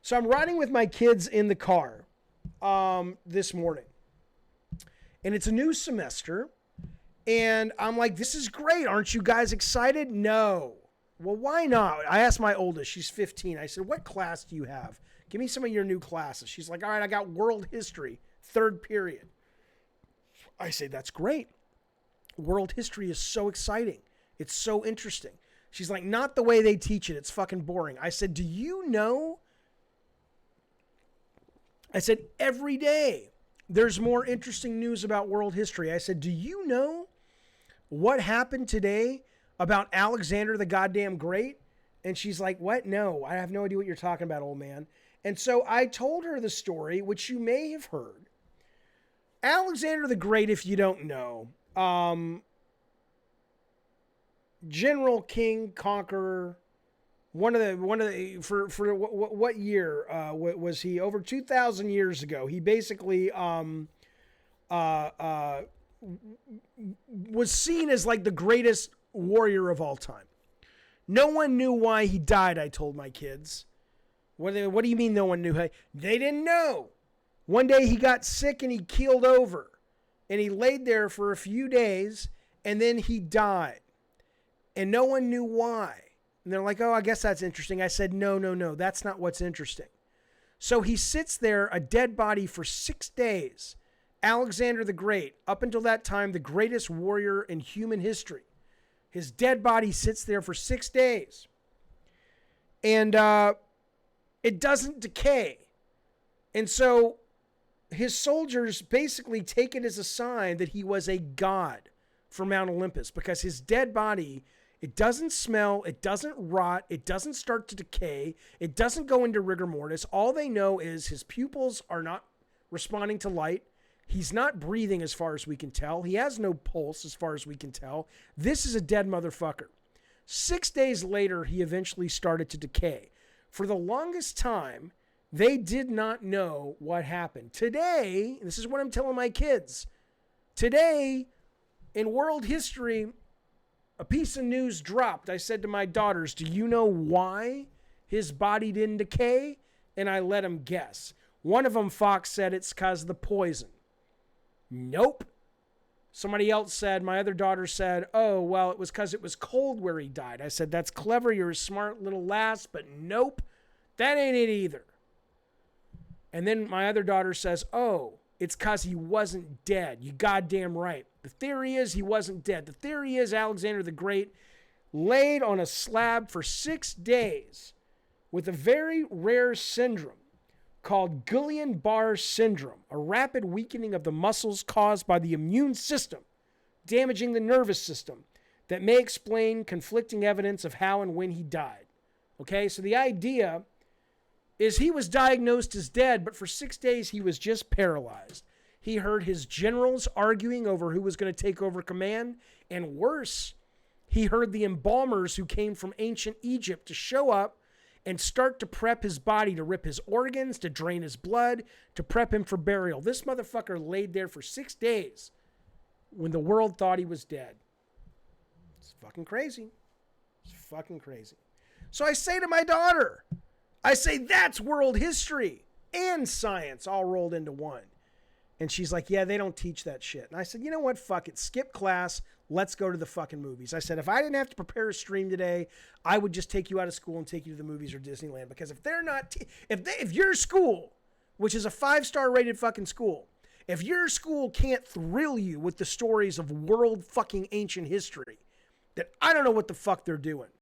So I'm riding with my kids in the car this morning. And it's a new semester. And I'm like, this is great. Aren't you guys excited? No. Well, why not? I asked my oldest. She's 15. I said, what class do you have? Give me some of your new classes. She's like, all right, I got world history, 3rd period. I say, that's great. World history is so exciting. It's so interesting. She's like, not the way they teach it. It's fucking boring. I said, do you know? I said, every day there's more interesting news about world history. I said, do you know what happened today about Alexander the goddamn Great? And she's like, what? No, I have no idea what you're talking about, old man. And so I told her the story, which you may have heard. Alexander the Great, if you don't know, General, King, Conqueror, what year was he? Over 2,000 years ago, he basically was seen as like the greatest warrior of all time. No one knew why he died, I told my kids. What do you mean no one knew? They didn't know. One day he got sick and he keeled over. And he laid there for a few days and then he died. And no one knew why. And they're like, oh, I guess that's interesting. I said, no, that's not what's interesting. So he sits there, a dead body, for 6 days. Alexander the Great, up until that time, the greatest warrior in human history. His dead body sits there for 6 days. And it doesn't decay. And so his soldiers basically take it as a sign that he was a god for Mount Olympus, because his dead body, it doesn't smell, it doesn't rot, it doesn't start to decay, it doesn't go into rigor mortis. All they know is his pupils are not responding to light. He's not breathing as far as we can tell. He has no pulse as far as we can tell. This is a dead motherfucker. 6 days later, he eventually started to decay. For the longest time, they did not know what happened. Today, this is what I'm telling my kids. Today, in world history, a piece of news dropped. I said to my daughters, do you know why his body didn't decay? And I let them guess. One of them, Fox, said it's because of the poison. Nope. Somebody else said, my other daughter said, oh, well, it was because it was cold where he died. I said, that's clever. You're a smart little lass, but nope, that ain't it either. And then my other daughter says, oh, it's because he wasn't dead. You goddamn right. The theory is he wasn't dead. The theory is Alexander the Great laid on a slab for 6 days with a very rare syndrome called Guillain-Barré syndrome, a rapid weakening of the muscles caused by the immune system, damaging the nervous system, that may explain conflicting evidence of how and when he died. Okay, so the idea is he was diagnosed as dead, but for 6 days he was just paralyzed. He heard his generals arguing over who was going to take over command, and worse, he heard the embalmers who came from ancient Egypt to show up and start to prep his body, to rip his organs, to drain his blood, to prep him for burial. This motherfucker laid there for 6 days when the world thought he was dead. It's fucking crazy. It's fucking crazy. So I say to my daughter, I say, that's world history and science all rolled into one. And she's like, yeah, they don't teach that shit. And I said, you know what? Fuck it. Skip class. Let's go to the fucking movies. I said, if I didn't have to prepare a stream today, I would just take you out of school and take you to the movies or Disneyland. Because if they're not, if your school, which is a 5-star rated fucking school, if your school can't thrill you with the stories of world fucking ancient history, then I don't know what the fuck they're doing.